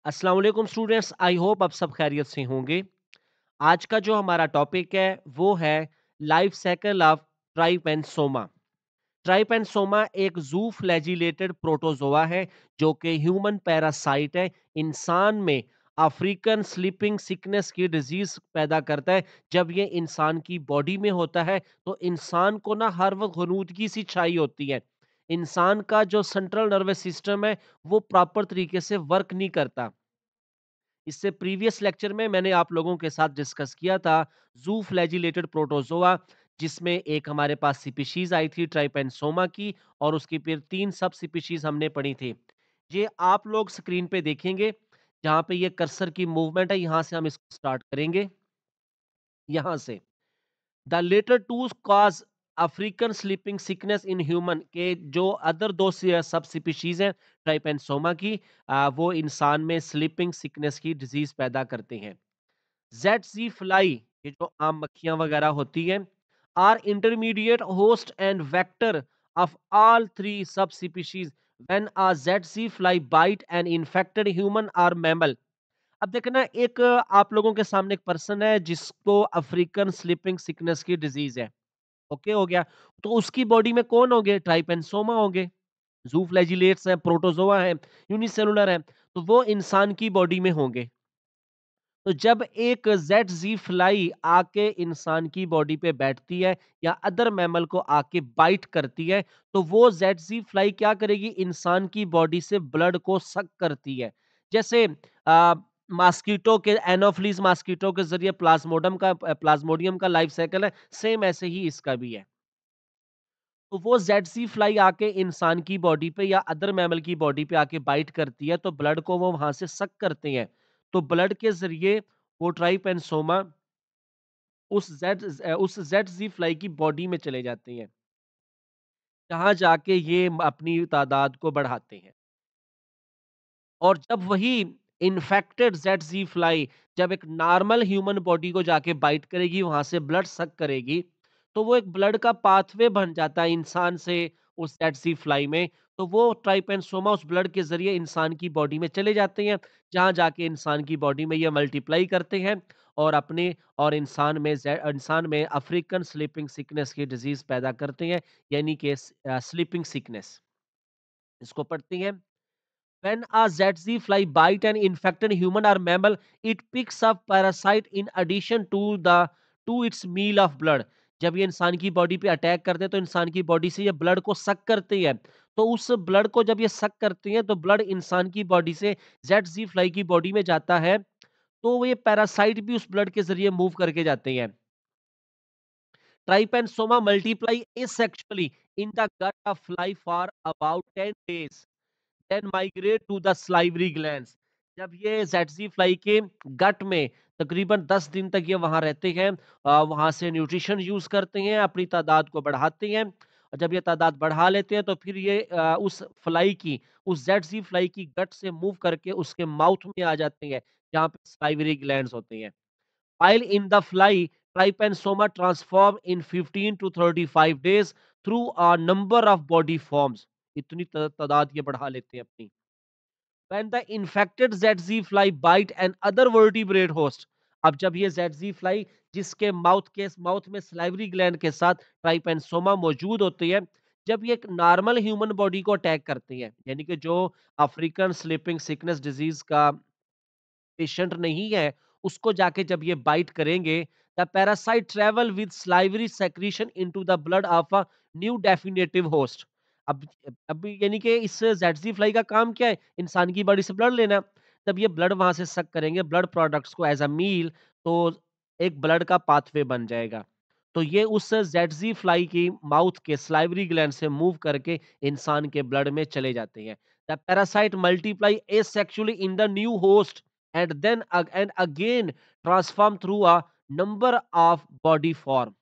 अस्सलाम वालेकुम students, I hope आप सब खैरियत से होंगे। आज का जो हमारा टॉपिक है वो है लाइफ साइकिल ऑफ ट्राइपेंसोमा। ट्राइपेंसोमा एक जू फ्लैजिलेटेड प्रोटोजोआ है जो कि ह्यूमन पैरासाइट है। इंसान में अफ्रीकन स्लीपिंग सिकनेस की डिजीज पैदा करता है। जब ये इंसान की बॉडी में होता है तो इंसान को ना हर वक्त गनूदगी सी छाई होती है। इंसान का जो सेंट्रल नर्वस सिस्टम है वो प्रॉपर तरीके से वर्क नहीं करता। इससे प्रीवियस लेक्चर में मैंने आप लोगों के साथ डिस्कस किया था जू फ्लैजिलेटेड प्रोटोजोआ, जिसमें एक हमारे पास स्पीशीज आई थी ट्राइपेंसोमा की, और उसकी फिर 3 सब स्पीशीज हमने पढ़ी थी। ये आप लोग स्क्रीन पे देखेंगे, जहां पे ये कर्सर की मूवमेंट है, यहां से हम इसको स्टार्ट करेंगे। यहां से the latter to cause African sleeping sickness in human के जो अदर दो सब स्पीशीज हैं ट्राइपेंसोमा की, वो इंसान में स्लीपिंग सिकनेस की डिजीज पैदा करते हैं। जेड फ्लाई, ये जो आम मक्खियां वगैरह होती हैं, are intermediate host and vector of all three subspecies when a tsetse fly bite an infected human और मैमल। अब देखना, एक आप लोगों के सामने एक पर्सन है जिसको अफ्रीकन स्लीपिंग सिकनेस की डिजीज है। ओके हो गया। तो उसकी बॉडी में कौन होंगे? ट्राइपेंसोमा होंगे। जूफ्लैजिलेट्स हैं, प्रोटोजोआ है, यूनिसेलुलर है, तो वो इंसान की बॉडी में होंगे। तो जब एक जेड जी फ्लाई आके इंसान की बॉडी पे बैठती है या अदर मैमल को आके बाइट करती है, तो वो जेड जी फ्लाई क्या करेगी? इंसान की बॉडी से ब्लड को सक करती है। जैसे मास्कीटो के, एनोफ्लिस मास्कीटो के जरिए प्लाज्मोडियम का लाइफ साइकिल है, सेम ऐसे ही इसका भी है। तो वो जेड सी फ्लाई आके इंसान की बॉडी पे या अदर मैमल की बॉडी पे आके बाइट करती है, तो ब्लड को वो वहां से सक करते हैं। तो ब्लड के जरिए वो ट्राइपेंसोमा उस जेड जी फ्लाई की बॉडी में चले जाते हैं, जहां जाके ये अपनी तादाद को बढ़ाते हैं। और जब वही इन्फेक्टेड जेड जी फ्लाई जब एक नॉर्मल ह्यूमन बॉडी को जाके बाइट करेगी, वहां से ब्लड सक करेगी, तो वो एक ब्लड का पाथवे बन जाता है इंसान से उस जेड जी फ्लाई में। तो वो ट्राइपेंसोमा उस ब्लड के जरिए इंसान की बॉडी में चले जाते हैं, जहां जाके इंसान की बॉडी में ये मल्टीप्लाई करते हैं और अपने और इंसान में अफ्रीकन स्लीपिंग सिकनेस की डिजीज पैदा करते हैं, यानी कि स्लीपिंग सिकनेस इसको पढ़ते हैं। When a ZZ fly bite an infected human or mammal, it picks up parasite in addition to its meal of blood. जब ये इंसान की बॉडी पे अटैक करते हैं तो इंसान की बॉडी से ये ब्लड को सक करते हैं। तो उस ब्लड को जब ये सक करते हैं तो ब्लड इंसान की बॉडी से जेड फ्लाई की बॉडी में जाता है, तो वो ये पैरासाइट भी उस ब्लड के जरिए मूव करके जाते हैं। ट्राइपेंसोमा multiply asexually in the gut of fly for about 10 days. Then migrate to the salivary glands. जब ये जेटसी फ्लाई के गट में तकरीबन 10 दिन तक ये वहां रहते हैं, वहां से न्यूट्रिशन यूज करते हैं, अपनी तादाद को बढ़ाते हैं, और जब ये तादाद बढ़ा लेते हैं तो फिर ये उस जेटसी फ्लाई की गट से मूव करके उसके माउथ में आ जाते हैं, जहाँ पे स्लाइवरी ग्लैंड्स होते हैं। While in the fly, trypanosoma transform in 15 to 35 days through a number of body forms. इतनी तादाद ये बढ़ा लेते हैं अपनी। When the infected ZZ fly bite an other vertebrate host, अब जब ये ZZ fly जिसके माउथ में स्लाइवरी ग्लैंड के साथ ट्राइपेंसोमा मौजूद होती है, जब ये एक नॉर्मल ह्यूमन बॉडी को अटैक करती है, यानी कि जो अफ्रीकन स्लीपिंग सिकनेस डिजीज का पेशेंट नहीं है, उसको जाके जब ये बाइट करेंगे, the parasite travel with salivary secretion into the blood of a new definitive host. अब अब यानी कि इस ज़ेडज़ी फ्लाई का काम क्या है? इंसान की बॉडी से ब्लड लेना। तब ये ब्लड वहां से सक करेंगे ब्लड प्रोडक्ट्स को एज अ मील, तो एक ब्लड का पाथवे बन जाएगा। तो ये उस ज़ेडज़ी फ्लाई की माउथ के स्लाइवरी ग्लैंड से मूव करके इंसान के ब्लड में चले जाते हैं। The parasite multiply asexually in the new host and again transform through a number of body form.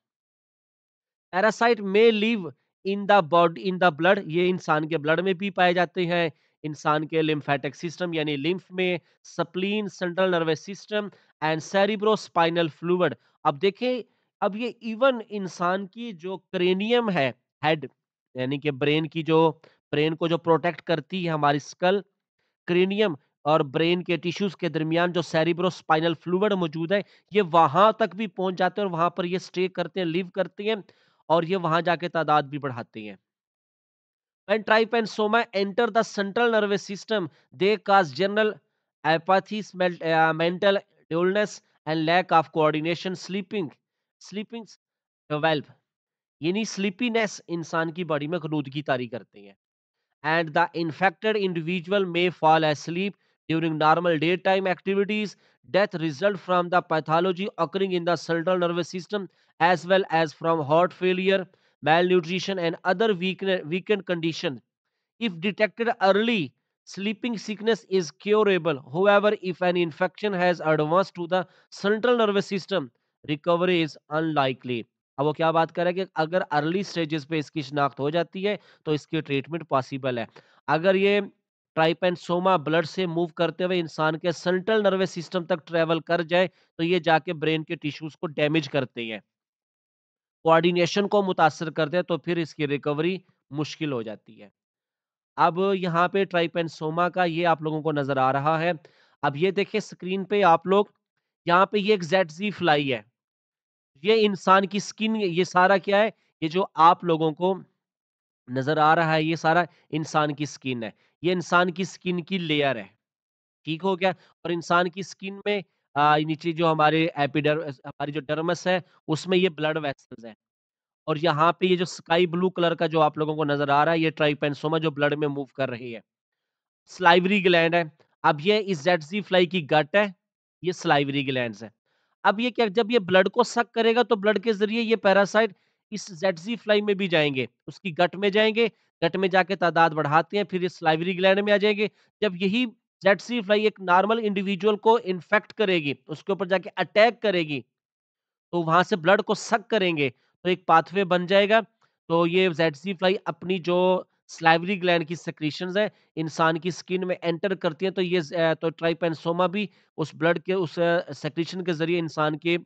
Parasite में लिव इन द ब्लड, ये इंसान के ब्लड में भी पाए जाते हैं, इंसान के लिम्फेटिक सिस्टम यानी लिम्फ में, spleen, central nervous system and cerebrospinal fluid. अब देखें, अब ये इवन इंसान की जो क्रेनियम है, हेड यानी कि ब्रेन को जो प्रोटेक्ट करती है हमारी स्कल, क्रेनियम, और ब्रेन के टिश्यूज़ के दरमियान जो सेरिब्रोस्पाइनल फ्लूइड मौजूद है, ये वहाँ तक भी पहुँच जाते हैं और वहाँ पर ये स्टे करते हैं, लिव करते हैं और ये वहाँ जाके तादाद भी बढ़ाते हैं। When trypanosoma enter the central nervous system, they cause general apathy, mental illness, and lack of coordination. Sleeping develop. यानी स्लीपीनेस इंसान की बॉडी में गलूदगी तारी करते हैं and the infected individual may fall asleep during normal daytime activities. Death result from the pathology occurring in the central nervous system as well as from heart failure, malnutrition, and other weakened conditions. If detected early, sleeping sickness is curable. However, if an infection has advanced to the central nervous system, recovery is unlikely. अब वो क्या बात कर रहा है कि अगर early stages पे इसकी शिनाख्त हो जाती है तो इसकी ट्रीटमेंट पॉसिबल है। अगर ये ट्राइपेनसोमा ब्लड से मूव करते हुए इंसान के सेंट्रल नर्वस सिस्टम तक ट्रेवल कर जाए तो ये जाके ब्रेन के टिश्यूज को डैमेज करते हैं, कोऑर्डिनेशन को मुतासर करते हैं, तो फिर इसकी रिकवरी मुश्किल हो जाती है। अब यहाँ पे ट्राइपेनसोमा का ये आप लोगों को नज़र आ रहा है। अब ये देखिए स्क्रीन पे आप लोग, यहाँ पे ये एक ज़ेड फ्लाई है। ये इंसान की स्किन, ये सारा क्या है? ये जो आप लोगों को नज़र आ रहा है, ये सारा इंसान की स्किन है। ये इंसान की स्किन की लेयर है, ठीक हो गया? और इंसान की स्किन में नीचे जो हमारे हमारी जो डर्मिस है, उसमें ये ब्लड वेसल्स हैं। और यहाँ पे ये जो स्काई ब्लू कलर का जो आप लोगों को नज़र आ रहा है, ये ट्राइपेनसोमा जो ब्लड में मूव कर रही है। स्लाइवरी ग्लैंड है। अब ये इस ज़ेड फ्लाई की गट है, ये स्लाइवरी ग्लैंड्स है। अब ये क्या, जब ये ब्लड को सक करेगा तो ब्लड के ज़रिए ये पैरासाइट इस ज़ेड फ्लाई में भी जाएँगे, उसकी गट में जाएँगे, गट में जाके तादाद बढ़ाते हैं, फिर ये स्लाइवरी ग्लैंड में आ जाएँगे। जब यही ज़ेड फ्लाई एक नॉर्मल इंडिविजुअल को इन्फेक्ट करेगी, उसके ऊपर जाके अटैक करेगी, तो वहाँ से ब्लड को सक करेंगे, तो एक पाथवे बन जाएगा। तो ये ज़ेड फ्लाई अपनी जो सलाइवरी ग्लैंड की सेक्रीशंस हैं, इंसान की स्किन में एंटर करती हैं, तो तो ट्राइपेनसोमा भी उस ब्लड के उस सेक्रीशन के ज़रिए इंसान के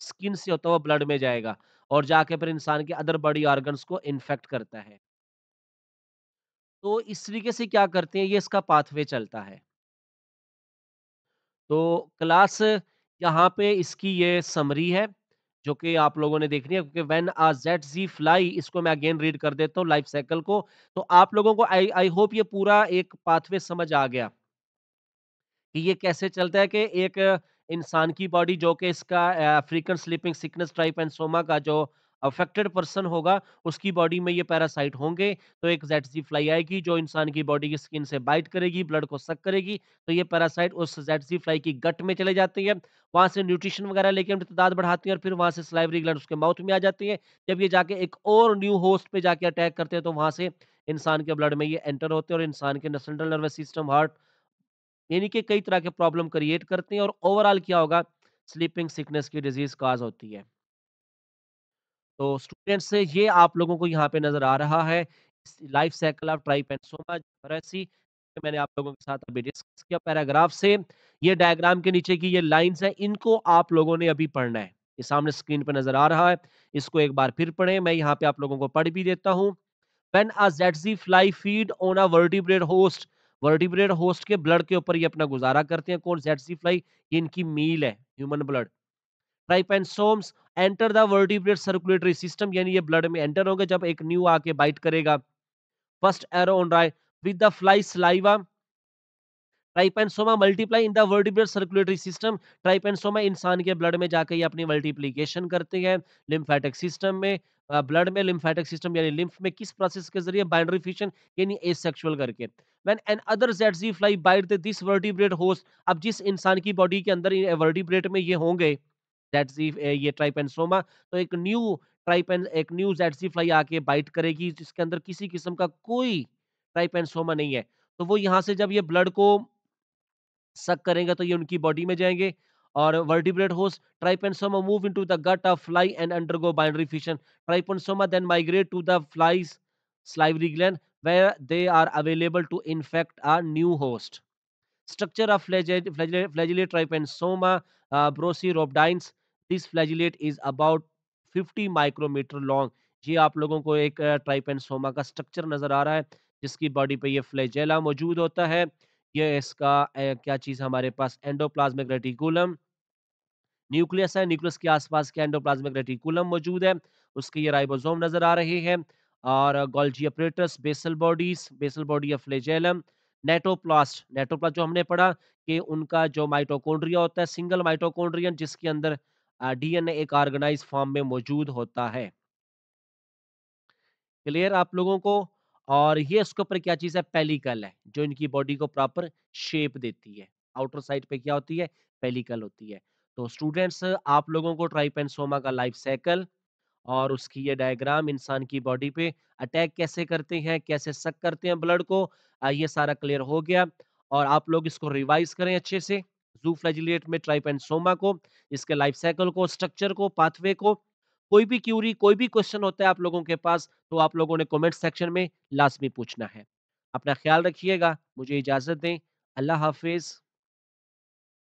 स्किन से होता हुआ ब्लड में जाएगा और जाके फिर इंसान के अदर बॉडी ऑर्गन्स को इन्फेक्ट करता है। तो इस तरीके से क्या करते हैं, ये इसका पाथवे चलता है। तो क्लास यहाँ पे इसकी ये समरी है, जो कि आप लोगों ने देखनी है, क्योंकि व्हेन अ ज़ेड फ्लाई, इसको मैं अगेन रीड कर देता हूँ लाइफ साइकिल को। तो आप लोगों को आई आई होप ये पूरा एक पाथवे समझ आ गया कि ये कैसे चलता है कि एक इंसान की बॉडी जो कि इसका अफ्रीकन स्लीपिंग सिकनेस ट्राइपेनसोमा का जो अफेक्टेड पर्सन होगा, उसकी बॉडी में ये पैरासाइट होंगे। तो एक ज़ेड फ्लाई आएगी जो इंसान की बॉडी की स्किन से बाइट करेगी, ब्लड को सक करेगी, तो ये पैरासाइट उस ज़ेड फ्लाई की गट में चले जाती है, वहाँ से न्यूट्रिशन वगैरह लेके अपनी तादाद बढ़ाती है और फिर वहाँ से सलाइवरी ग्लैंड उसके माउथ में आ जाती है। जब ये जाके एक और न्यू होस्ट पे जाके अटैक करते हैं, तो वहाँ से इंसान के ब्लड में ये एंटर होते हैं और इंसान के सेंट्रल नर्वस सिस्टम, हार्ट, यानी कि कई तरह के प्रॉब्लम क्रिएट करते हैं और ओवरऑल क्या होगा, स्लीपिंग सिकनेस की डिजीज काज होती है। तो स्टूडेंट्स से ये आप लोगों को यहाँ पे नजर आ रहा है लाइफ साइकिल ऑफ ट्राइपेनसोमा जेफरसी, मैंने आप लोगों के साथ अभी डिस्कस किया पैराग्राफ से। ये डायग्राम के नीचे की ये लाइंस हैं, इनको आप लोगों ने अभी पढ़ना है। ये सामने स्क्रीन पे नजर आ रहा है, इसको एक बार फिर पढ़ें, मैं यहाँ पे आप लोगों को पढ़ भी देता हूँ। When a ZZ fly feed on a vertebrate host, vertebrate host के ब्लड के ऊपर ये अपना गुजारा करते हैं। कौन? जेड फ्लाई, ये इनकी मील है, human blood. Trypanosomes enter the vertebrate circulatory system, यानी ये ब्लड में एंटर होंगे जब एक न्यू आके बाइट करेगा। First arrow on right with the fly saliva, trypanosoma multiply in the vertebrate circulatory system, trypanosoma इंसान के ब्लड में जाकर ये अपनी मल्टीप्लिकेशन करते हैं। लिम्फेटिक सिस्टम में, ब्लड में लिम्फेटिक सिस्टम यानी लिम्फ में किस प्रोसेस के जरिए? बाइनरी फिशन यानी एसेक्सुअल करके। When another tsetse fly bite the this vertebrate host, अब जिस इंसान की बॉडी के अंदर वर्टिब्रेट में ये होंगे ये ट्राइपेनसोमा, तो एक न्यू ज़ेड फ्लाई आके बाइट करेगी जिसके अंदर किसी किस्म का कोई ट्राइपेनसोमा नहीं है। तो वो यहाँ से जब ये ब्लड को सक करेंगे तो ये उनकी बॉडी में जाएँगे और vertebrate host trypanosoma move into the gut of fly and undergo binary fission. Trypanosoma then migrate to the fly's salivary gland where they are available to infect a new host. Structure of flagellate trypanosoma brachyrrhopdines. This flagellate is about 50 micrometre long. ये आप लोगों को एक ट्राइपेनसोमा का structure नजर आ रहा है जिसकी बॉडी पे ये फ्लैजेला मौजूद होता है। ये इसका क्या चीज़ हमारे पास एंडोप्लाज़्मिक रेटिकुलम, न्यूक्लियस है, न्यूक्लियस के आसपास क्या एंडोप्लाज़्मिक रेटिकुलम मौजूद है, उसके ये राइबोसोम नज़र आ रहे हैं और Golgi apparatus, basal body of flagellum, kinetoplast जो हमने पढ़ा कि उनका जो माइटोकॉन्ड्रिया होता है, सिंगल माइटोकॉन्ड्रियन जिसके अंदर डीएनए एक ऑर्गेनाइज़ फॉर्म में मौजूद होता है। क्लियर आप लोगों को? और ये इसके ऊपर क्या चीज़ है, पेलिकल है, जो इनकी बॉडी को प्रॉपर शेप देती है। आउटर साइड पे क्या होती है? पेलिकल होती है। तो स्टूडेंट्स आप लोगों को ट्राइपेनसोमा का लाइफ साइकिल और उसकी ये डायग्राम इंसान की बॉडी पे अटैक कैसे करते हैं, कैसे सक करते हैं ब्लड को, ये सारा क्लियर हो गया और आप लोग इसको रिवाइज़ करें अच्छे से। ज़ूफ़्लैजिलेट में ट्राइपेनसोमा को, इसके लाइफ साइकिल को, स्ट्रक्चर को, पाथवे को। कोई भी क्वेरी, कोई भी क्वेश्चन होता है आप लोगों के पास, तो आप लोगों ने कमेंट सेक्शन में लाज़मी पूछना है। अपना ख़्याल रखिएगा, मुझे इजाज़त दें। अल्लाह हाफ़िज़।